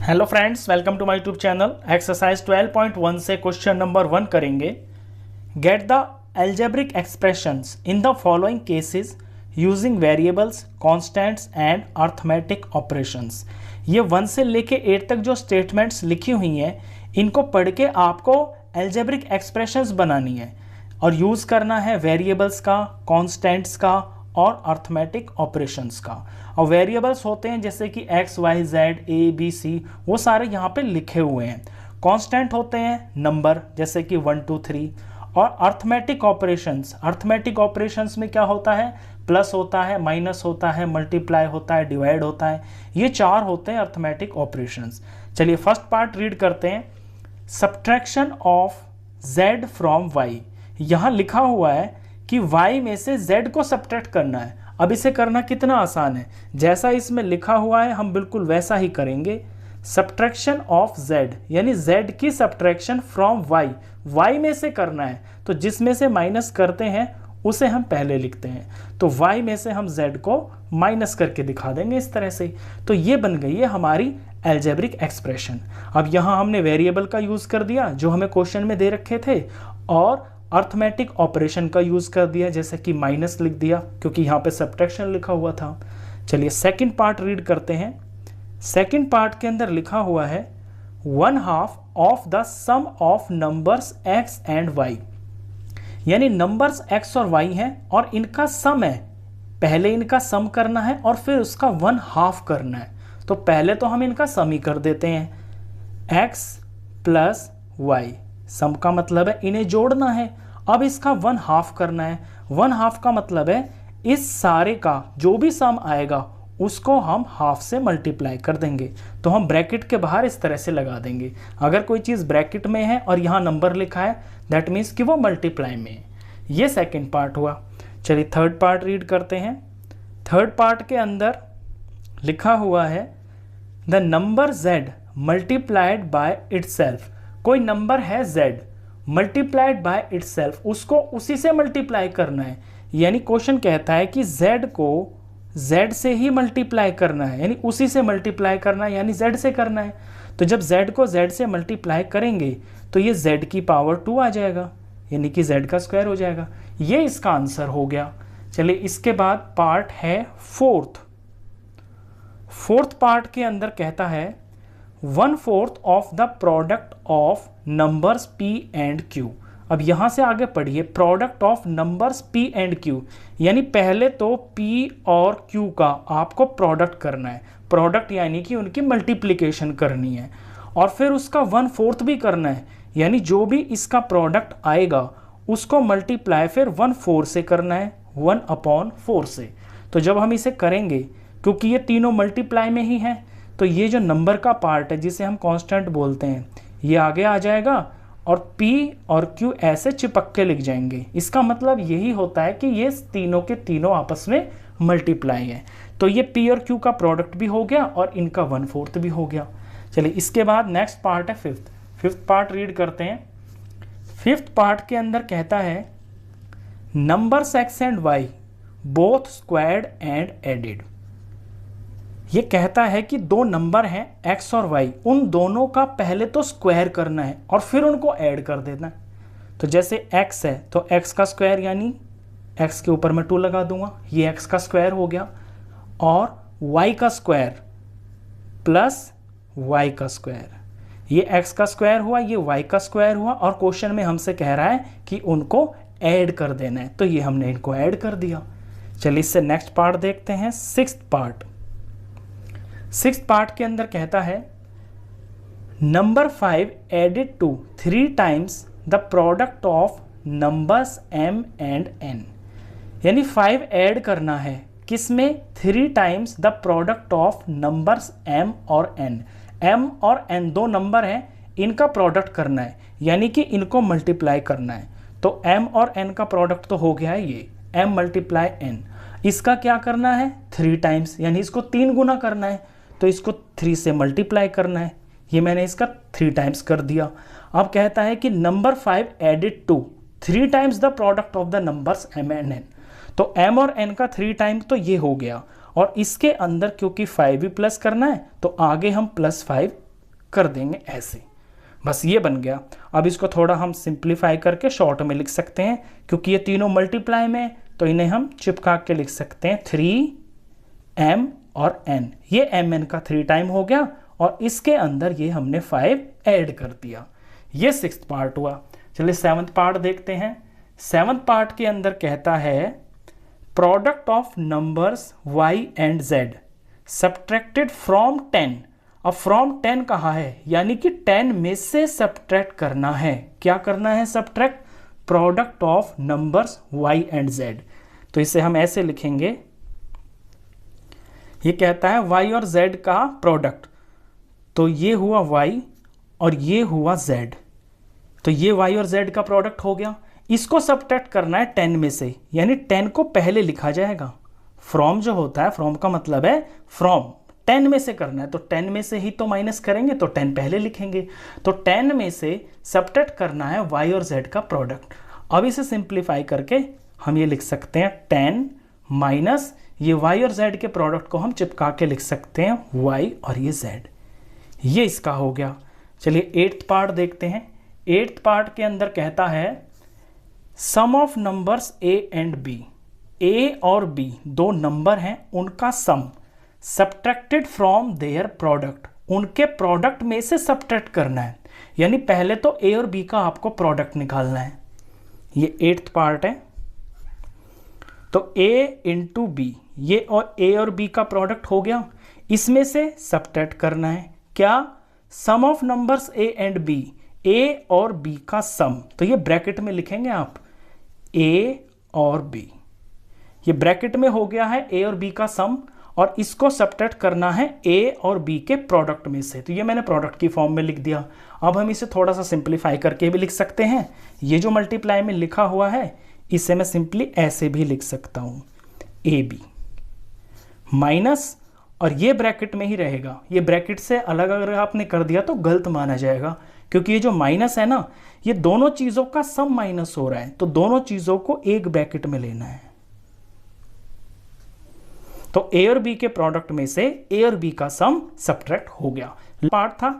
Hello friends, welcome to my YouTube channel. Exercise 12.1 से question number 1 करेंगे। Get the algebraic expressions in the following cases using variables, constants and arithmetic operations. ये 1 से लेके 8 तक जो statements लिखी हुई हैं, इनको पढ़ के आपको एल्जेब्रिक एक्सप्रेशंस बनानी है और यूज़ करना है वेरिएबल्स का, कांस्टेंट्स का और अर्थमेटिक ऑपरेशंस का। और वेरिएबल्स होते हैं जैसे कि एक्स, वाई, जेड, ए, बी, सी, वो सारे यहाँ पे लिखे हुए हैं। कांस्टेंट होते हैं नंबर जैसे कि 1, 2, 3। और अर्थमेटिक ऑपरेशंस में क्या होता है? प्लस होता है, माइनस होता है, मल्टीप्लाई होता है, डिवाइड होता है। ये 4 होते हैं अर्थमेटिक ऑपरेशंस। चलिए फर्स्ट पार्ट रीड करते हैं। Subtraction of z from y। यहाँ लिखा हुआ है कि y में से z को सब्ट्रैक्ट करना है। अब इसे करना कितना आसान है, जैसा इसमें लिखा हुआ है हम बिल्कुल वैसा ही करेंगे। सब्ट्रैक्शन ऑफ z यानी z की सब्ट्रैक्शन फ्रॉम y में से करना है, तो जिसमें से माइनस करते हैं उसे हम पहले लिखते हैं। तो y में से हम z को माइनस करके दिखा देंगे इस तरह से। तो ये बन गई है हमारी एल्जेब्रिक एक्सप्रेशन। अब यहाँ हमने वेरिएबल का यूज़ कर दिया जो हमें क्वेश्चन में दे रखे थे, और अर्थमेटिक ऑपरेशन का यूज़ कर दिया जैसे कि माइनस लिख दिया क्योंकि यहाँ पे सब्ट्रैक्शन लिखा हुआ था। चलिए सेकंड पार्ट रीड करते हैं। सेकंड पार्ट के अंदर लिखा हुआ है 1/2 of the sum of numbers x and y। यानी नंबर्स x और y हैं और इनका सम है। पहले इनका सम करना है और फिर उसका 1/2 करना है। तो पहले तो हम इनका सम ही कर देते हैं, x प्लस y। सम का मतलब है इन्हें जोड़ना है। अब इसका 1/2 करना है। 1/2 का मतलब है इस सारे का जो भी सम आएगा उसको हम हाफ से मल्टीप्लाई कर देंगे। तो हम ब्रैकेट के बाहर इस तरह से लगा देंगे। अगर कोई चीज़ ब्रैकेट में है और यहाँ नंबर लिखा है, दैट मीन्स कि वो मल्टीप्लाई में है। ये सेकेंड पार्ट हुआ। चलिए थर्ड पार्ट रीड करते हैं। थर्ड पार्ट के अंदर लिखा हुआ है the number z multiplied by itself. कोई नंबर है z मल्टीप्लाइड बाय इटसेल्फ, उसको उसी से मल्टीप्लाई करना है। यानी क्वेश्चन कहता है कि z को z से ही मल्टीप्लाई करना है, यानी उसी से मल्टीप्लाई करना है, यानी z से करना है। तो जब z को z से मल्टीप्लाई करेंगे तो ये z की पावर 2 आ जाएगा, यानी कि z का स्क्वायर हो जाएगा। ये इसका आंसर हो गया। चलिए इसके बाद पार्ट है फोर्थ पार्ट के अंदर कहता है 1/4 of the product of numbers p and q। अब यहाँ से आगे पढ़िए, product of numbers p and q, यानी पहले तो p और q का आपको प्रोडक्ट करना है। प्रोडक्ट यानी कि उनकी मल्टीप्लिकेशन करनी है और फिर उसका 1/4 भी करना है, यानी जो भी इसका प्रोडक्ट आएगा उसको मल्टीप्लाई फिर 1/4 से करना है, 1/4 से। तो जब हम इसे करेंगे, क्योंकि ये तीनों मल्टीप्लाई में ही हैं, तो ये जो नंबर का पार्ट है जिसे हम कांस्टेंट बोलते हैं, ये आगे आ जाएगा और p और q ऐसे चिपक के लिख जाएंगे। इसका मतलब यही होता है कि ये तीनों के तीनों आपस में मल्टीप्लाई है। तो ये p और q का प्रोडक्ट भी हो गया और इनका 1/4 भी हो गया। चलिए इसके बाद नेक्स्ट पार्ट है फिफ्थ पार्ट रीड करते हैं। फिफ्थ पार्ट के अंदर कहता है numbers x and y both squared and added. ये कहता है कि दो नंबर हैं x और y, उन दोनों का पहले तो स्क्वायर करना है और फिर उनको ऐड कर देना है। तो जैसे x है तो x का स्क्वायर, यानी x के ऊपर मैं 2 लगा दूंगा, ये x का स्क्वायर हो गया, और y का स्क्वायर प्लस y का स्क्वायर, ये x का स्क्वायर हुआ, ये y का स्क्वायर हुआ, और क्वेश्चन में हमसे कह रहा है कि उनको ऐड कर देना है, तो ये हमने इनको ऐड कर दिया। चलिए इससे नेक्स्ट पार्ट देखते हैं, सिक्स्थ पार्ट के अंदर कहता है number 5 added to 3 times the product of numbers m and n। यानी 5 ऐड करना है किसमें? 3 times the product of numbers m और n। m और n दो नंबर हैं, इनका प्रोडक्ट करना है, यानी कि इनको मल्टीप्लाई करना है। तो m और n का प्रोडक्ट तो हो गया है, ये m मल्टीप्लाई n। इसका क्या करना है? 3 टाइम्स, यानी इसको 3 गुना करना है, तो इसको 3 से मल्टीप्लाई करना है। ये मैंने इसका 3 टाइम्स कर दिया। अब कहता है कि number 5 added to 3 times the product of the numbers m and n। तो m और n का 3 टाइम्स तो ये हो गया, और इसके अंदर क्योंकि 5 भी प्लस करना है तो आगे हम +5 कर देंगे ऐसे, बस ये बन गया। अब इसको थोड़ा हम सिंप्लीफाई करके शॉर्ट में लिख सकते हैं, क्योंकि ये तीनों मल्टीप्लाई में, तो इन्हें हम चिपका के लिख सकते हैं 3m और n। ये mn का 3 टाइम हो गया और इसके अंदर ये हमने 5 ऐड कर दिया। ये 6th पार्ट हुआ। चलिए 7th पार्ट देखते हैं। 7th पार्ट के अंदर कहता है product of numbers y and z subtracted from 10। अब फ्रॉम 10 कहा है, यानी कि 10 में से सब्ट्रैक्ट करना है। क्या करना है? Subtract product of numbers y and z। तो इसे हम ऐसे लिखेंगे, ये कहता है y और z का प्रोडक्ट, तो ये हुआ y और ये हुआ z, तो ये y और z का प्रोडक्ट हो गया। इसको सब्ट्रैक्ट करना है 10 में से, यानी 10 को पहले लिखा जाएगा। फ्रॉम जो होता है, फ्रॉम का मतलब है फ्रॉम, 10 में से करना है, तो 10 में से ही तो माइनस करेंगे, तो 10 पहले लिखेंगे। तो 10 में से सब्ट्रैक्ट करना है y और z का प्रोडक्ट। अब इसे सिंप्लीफाई करके हम ये लिख सकते हैं 10 माइनस ये y और z के प्रोडक्ट को हम चिपका के लिख सकते हैं y और ये z। ये इसका हो गया। चलिए 8th पार्ट देखते हैं। 8th पार्ट के अंदर कहता है sum of numbers a and b। a और b दो नंबर हैं, उनका sum subtracted from their product, उनके प्रोडक्ट में से सब्ट्रैक्ट करना है। यानी पहले तो a और b का आपको प्रोडक्ट निकालना है। ये 8th पार्ट है। तो a इंटू b, ये और a और b का प्रोडक्ट हो गया, इसमें से सब्ट्रैक्ट करना है। क्या? Sum of numbers a and b, a और b का सम। तो ये ब्रैकेट में लिखेंगे आप, a और b। ये ब्रैकेट में हो गया है a और b का सम, और इसको सब्ट्रैक्ट करना है a और b के प्रोडक्ट में से। तो ये मैंने प्रोडक्ट की फॉर्म में लिख दिया। अब हम इसे थोड़ा सा सिंप्लीफाई करके भी लिख सकते हैं। ये जो मल्टीप्लाई में लिखा हुआ है, इसे मैं सिंपली ऐसे भी लिख सकता हूँ, ab माइनस, और ये ब्रैकेट में ही रहेगा। ये ब्रैकेट से अलग अगर आपने कर दिया तो गलत माना जाएगा, क्योंकि ये जो माइनस है ना, ये दोनों चीज़ों का सम माइनस हो रहा है, तो दोनों चीज़ों को एक ब्रैकेट में लेना है। तो a और b के प्रोडक्ट में से a और b का सम सब्ट्रैक्ट हो गया। पार्ट था